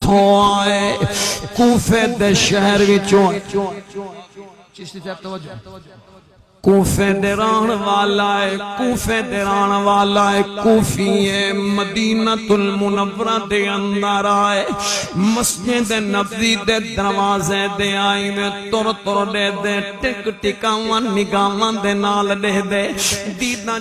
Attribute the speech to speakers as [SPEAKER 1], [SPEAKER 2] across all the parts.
[SPEAKER 1] آئے کوفے دے شہر وچوں چشتی صاحب توجہ کوفے دے ران والا ہے کوفے دے ران والا ہے کوفی ہے مدینہ المنورہ دے اندر آئے مسجد نبوی دے دروازے دے آئی میں تر تر دے دے ٹک ٹکاوان نگاوان دے نال دے دے دیدہ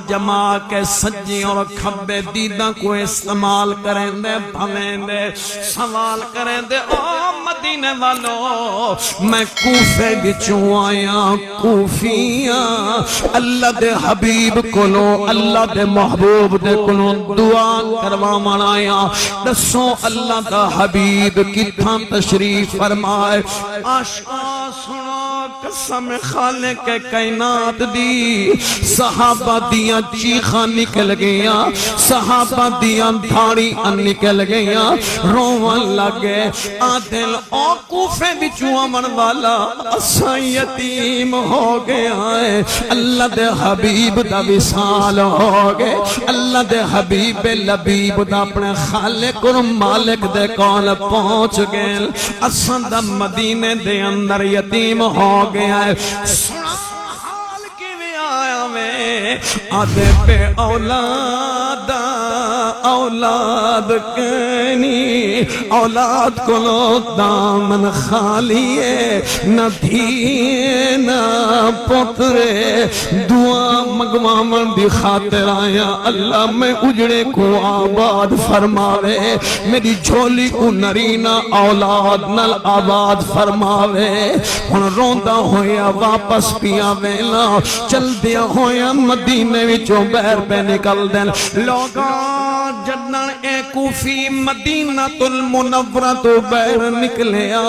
[SPEAKER 1] جما کے سجی اور کھبے دیدہ کو استعمال کریں دے بھویں دے سوال کریں دے او مدینہ والو میں کوفے بچوں آیا کوفی اللہ دے حبیب کلو اللہ دے محبوب دے کلو دعا کروا منایا دسو اللہ دا حبیب کتھاں تشریف فرمائے عاشقاں سنو قسم خالق کائنات دی صحابہ دیاں چیخاں نکل گیا صحابہ دیاں دھاڑی نکل گیا روان لگے آدل او کوفے بچوں امن والا اساں یتیم ہو گیا ہے اللہ دے حبیب دا وصال ہو گئے اللہ دے حبیب لبیب دا اپنے خالق اور مالک دے کول پہنچ گئے اساں دا مدینے دے اندر یتیم ہو گیا ہے سنا حال کی میں آیا میں آدھے پہ اولاد کنی اولاد کلو دامن خالی ہے نہ دھی نہ پترے دعا مگوامن دی خاطر آیا اللہ میں اجڑے کو آباد فرماوے میری جھولی کو نرینا اولاد نل آباد فرماوے ہن روندہ ہویا واپس پیا ویلا چل دیا ہویا مدینے وچوں بہر پہ نکل دین لوگاں جنن اے کوفی مدینہ المنورہ تو بہر نکلیا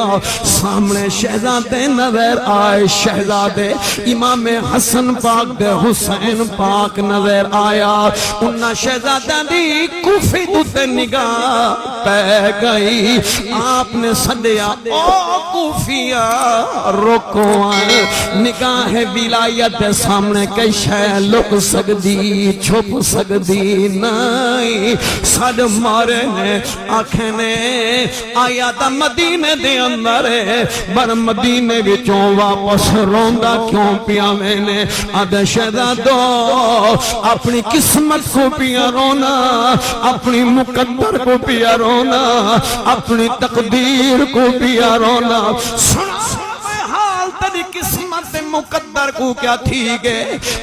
[SPEAKER 1] سامنے شہزادے نظر آئے شہزادے امام حسن پاک دے حسین پاک نظر آیا انہا شہزادہ دی کوفی دوتے نگاہ پہ گئی آپ نے صدیا او کوفیا رکو آئے نگاہ ولایت سامنے کئی شہ لک سکدی چھپ سکدی نہیں سڈ مارے نے آنکھیں نے آیا دا مدینے دے اندر بر مدینے وچوں واپس روندہ کیوں پیا میں نے آدھے شہزادو اپنی قسمت کو پیا رونا اپنی مقدر کو پیا رونا اپنی تقدیر کو پیا رونا سنا حال تری قسمت مقدر کو کیا تھی گے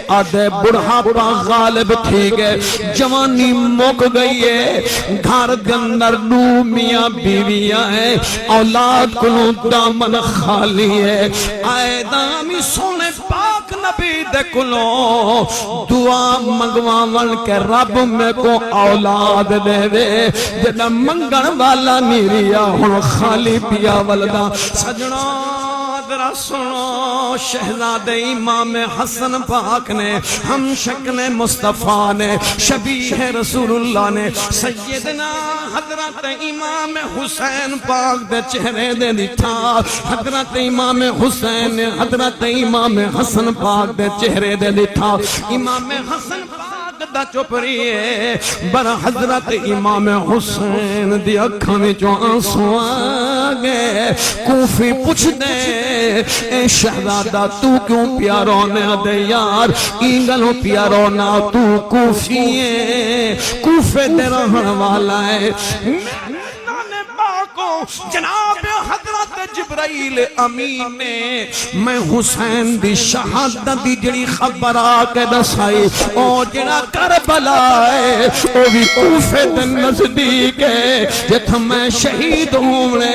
[SPEAKER 1] آدھے بڑھاپا غالب تھی گے جوانی موک گئی ہے گھر گندر دو میاں بیویاں ہیں اولاد کنو دامن خالی ہے آئے دامی سونے پاک نبی دے کلو دعا منگوان کے رب میں کو اولاد دے دے جنہ منگن والا نیریا ہن خالی پیا والدہ سجنہ ذرا سنو شہزادے امام حسن پاک نے ہم شکل مصطفیٰ نے شبیہ رسول اللہ نے سیدنا حضرت امام حسین پاک دے چہرے دے دکھا حضرت امام حسین نے حضرت امام حسن پاک دے چہرے دے دکھا امام حسن پاک دا چپریے بر حضرت امام حسین دی اکھاں وچوں آنسو آگے کوفی پوچھ دے اے شہزادہ تو کیوں پیا رونے دے یار اینگلوں پیا رونا تو کوفی ہے کوفے دے رہن والا ہے جناب حضرت جبرائیل امین نے میں حسین دی شہادت دی جڑی خبر آکے دسائی او جڑا کربلا ہے او بھی کوفے دے نزدیک ہے جتھا میں شہید ہونے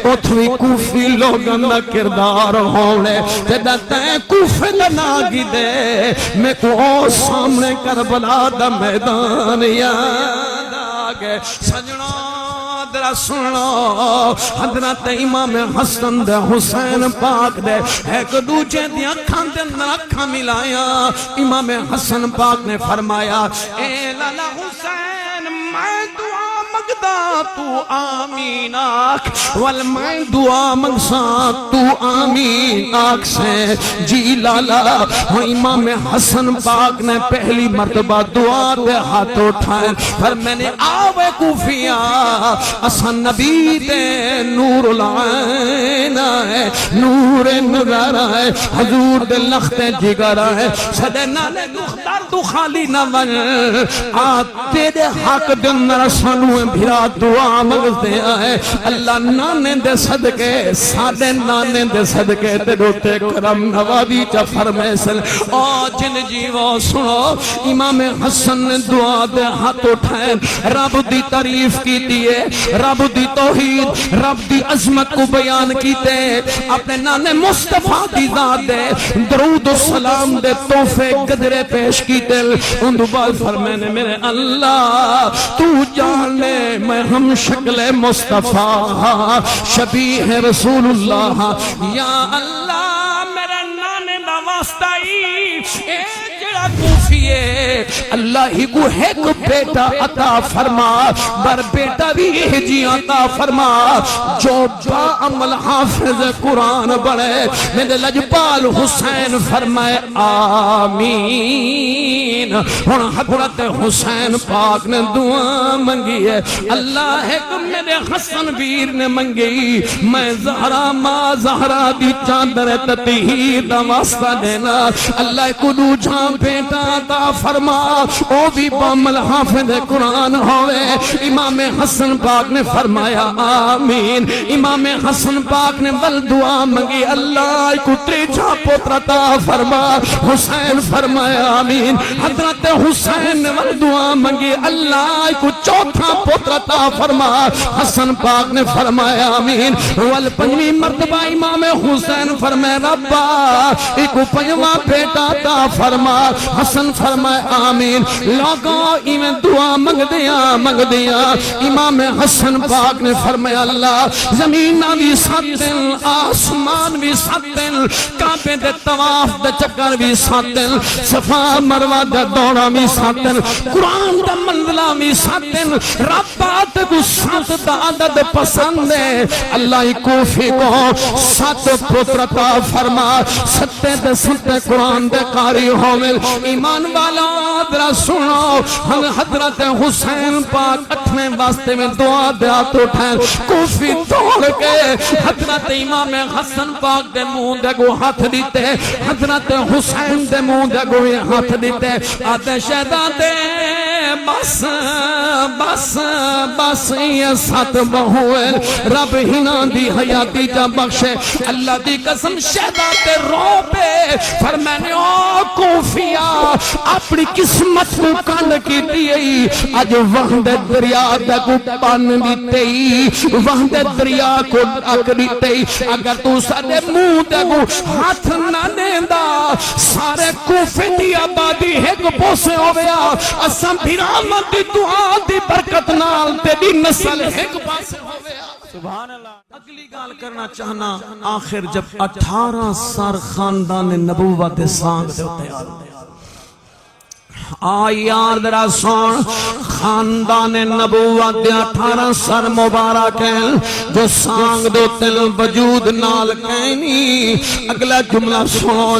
[SPEAKER 1] او تھوی کوفی لوگن دا کردار ہونے جدہ تے کوفے دے ناگی دے میں کو سامنے کربلا دا میدان یاد آگے سجنوں درہ سنو حضرت امام حسن دے حسین پاک دے ایک دوجہ دی اکھان دے اندر اکھان ملایا امام حسن پاک نے فرمایا اے لالا حسین میں دعا منگدا تو آمین آکھ ول میں دعا منگساں تو آمین آکھ سے جی لالا امام حسن پاک نے پہلی مرتبہ دعا دے ہاتھ اٹھائے پر میں نے آوے کوفیہ اسن نبی دے نور العین ہے نور نظر ہے حضور دے لخت جگر ہے سدے نالے دختر تو خالی نہ ون آتے دے حق دن رسانو بھرا دعا مگتے آئے اللہ نانے دے صدقے سادے نانے دے صدقے تے دوتے کرم نوابی چا فرمیسل او جن جیوہ سنو امام حسن نے دعا دے ہاتھ اٹھائے رب دی تعریف کی دیئے رب دی توحید رب دی عظمت کو بیان کیتے اپنے نانے مصطفیٰ دی ذات دے درود و سلام دے توفے قدرے پیش کیتے ان دوبال فرمینے میرے اللہ تو جانے میں ہم شکل مصطفیٰ شبیہ رسول اللہ یا اللہ میرے نانے دا واسطائی اے جڑا کوفیے اللہ ہی کو ایک بیٹا عطا فرما بر بیٹا بھی جی عطا فرما جو با عمل حافظ قرآن بڑھے میرے لجپال حسین فرمائے آمین اور حضرت حسین پاک نے دعا منگی ہے اللہ ایک میرے حسن ویر نے منگی میں زہرا ماں زہرا دی چاندر تطہیر دا واسطہ دینا اللہ کو دو جہاں بیٹا عطا فرما او بھی بامل حافظ قرآن ہوئے امام حسن پاک نے فرمایا آمین امام حسن پاک نے بل دعا منگی اللہ کو تریجا پتر عطا فرما حسین فرمایا آمین حضرت حسین نے بل دعا منگی اللہ کو چوتھا پتر عطا فرما حسن پاک نے فرمایا آمین ول پنجویں مرتبہ امام حسین فرمایا ربا ایک پنجواں بیٹا عطا فرما حسن فرمایا آمین لوگوں ایمیں دعا منگ دیا امام حسن پاک نے فرمایا اللہ زمین بھی ساتن آسمان بھی ساتن کعبے دے طواف دے چکر بھی ساتن صفا مروہ دے دوڑا بھی ساتن قرآن دا منزلہ بھی ساتن ربات کو سات دا عدد پسند ہے اللہ کوفی کو سات پترتا فرما ستے دے ستے قرآن دے قاری ہومل ایمان والا درہ سنو ہم حضرت حسین پاک اٹھنے واسطے میں دعا دیا تو اٹھائیں کوفی توڑ کے حضرت امام حسن پاک دے منہ دے گو ہاتھ دیتے حضرت حسین دے منہ دے گو ہاتھ دیتے آتے شہدادے بس بس بس یہ سات بہوئے رب ہینا دی حیاتی جا بخشے اللہ دی قسم شہدادے رو پہ فرمینے او کوفیہ اپنی قسمت کو کان کی دیئی آج وہد دریا دا کو پان دیتے وہد دریا کو اک دیتے اگر تو سارے منہ دے کو ہاتھ نہ دیندہ سارے کوفی دی آبادی ایک پوسے ہو گیا اسم بھیرامت دی دعا دی برکت نال تیری نسل ایک پاسے ہو گیا سبحان اللہ اگلی گال کرنا چاہنا آخر جب 18 سال خاندان نبوت سانگ دے ہوتے ہیں آیار درہ سون خاندان نبوت دے 18 سر مبارک ہیں جو سانگ دو تل وجود نال کہنی اگلا جملہ سنو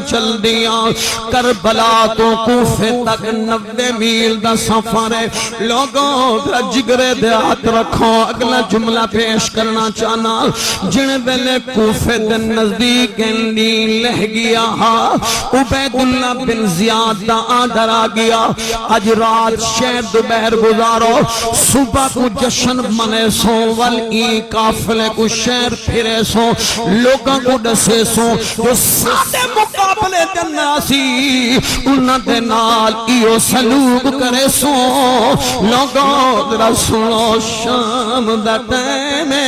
[SPEAKER 1] چل دیا کربلا تو کوفے تک 90 میل دا سفر ہے لوگوں درہ جگرے دے ہاتھ رکھو اگلا جملہ پیش کرنا چاہنا جن دلے کوفے دے نزدیک گنڈی لہ گیا عبید اللہ بن زیاد دا آدھر آ گیا آج رات شہر دوبہر گزارو صبح کو جشن منے سو والئی کافلے کو شہر پھرے سو لوگوں کو ڈسے سو جو ساتھے مقابلے جناسی انہ دے نال ایو سلوک کرے سو لوگوں رسولو شام دا ٹیمے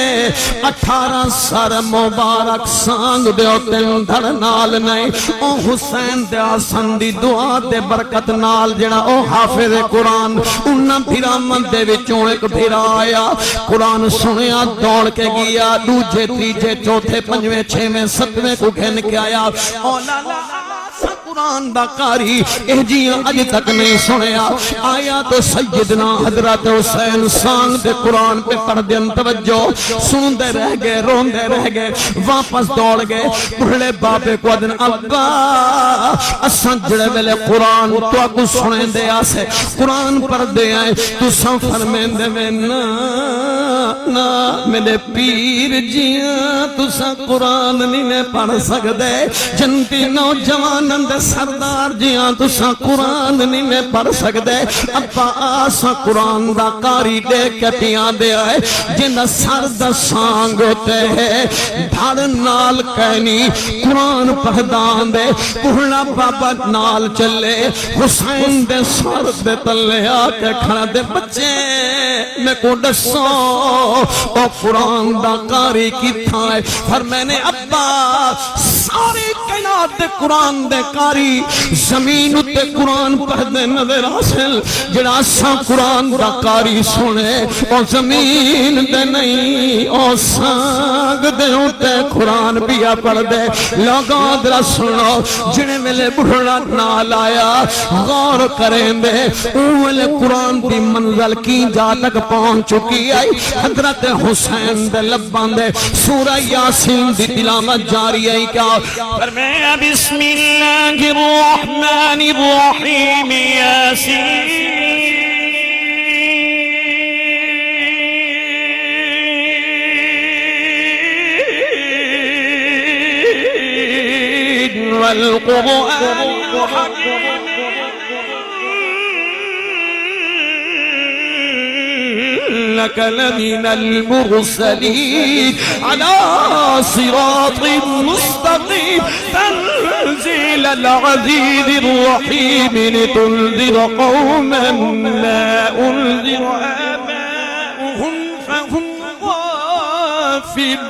[SPEAKER 1] 18 سر مبارک سانگ دیو تن دھڑ نال نہیں او حسین دے آسن دی دعا دے برکت نال جڑا او حافظ قرآن انہاں بھیرامن دے وچوں ایک بھیرا آیا قرآن سنیا دوڑ کے گیا دوجے تیجے چوتھے پنجویں چھویں ستویں کو گھن کے آیا اولا لا قرآن دا قاری اے جیاں اج تک نہیں سنیا آیا تو سیدنا حضرت حسین سانگ دے قرآن پہ پڑھ دین توجہ سن دے رہ گئے رون دے رہ گئے واپس دوڑ گئے بڑھڑے باپے کو دن ابا اساں جڑے ویلے قرآن تو اگو سنیں دے آسے قرآن پڑھ دے آئے تو سن فرمین دے میں نا میرے پیر جیاں تو سن قرآن نہیں پڑھ سکدے جنتی نوجوانن دے سردار جیاں تو سن قرآن نہیں پڑھ سکدے ابا آسا قرآن دا قاری دے کٹیاں دے آئے جن سر دا سانگ ہوتے ہیں دھڑ نال کہنی قرآن پڑھدان دے پڑھنا بابا نال چلے حسین دے سر دے تلے آکے کھڑا دے بچے میں کو ڈسو او قرآن دا قاری کی تھائے پھر میں نے ابا سارے کائنات دے قرآن دے قاری زمین تے قرآن پڑھ دے نظر حاصل جڑا سا قرآن دا قاری سنے او زمین دے نہیں او سانگ دے ہوتے قرآن بیا پڑھ دے لوگوں درہ سنو جنہیں ملے بڑھڑا نال آیا غور کریں دے اولے قرآن دی منزل کی جا تک پہنچ چکی آئی حضرت حسین دے لبان دے سورہ یاسین دی تلاوت جاری آئی کیا فرمایا بسم اللہ الرحمن الرحیم یاسین والقرآن الحكيم إنك لمن المرسلين على صراط مستقيم تنزيل العزيز الرحيم لتنذر قوما ما أنذر آباؤهم فهم غافلون